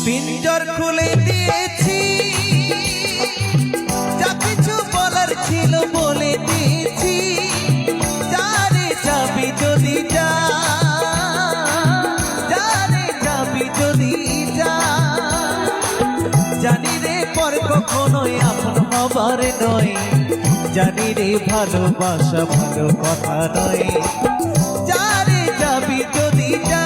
পিঞ্জর খুলে দিয়েছি, যা কিছু বলার ছিল বলে দিয়েছি। যারে যাবি যদি যা, যারে যাবি যদি যা। জানি রে পর কখনোই আপন হবার নয়, জানি রে ভালোবাসা ভালো কথা নয়। যারে যাবি যদি যা।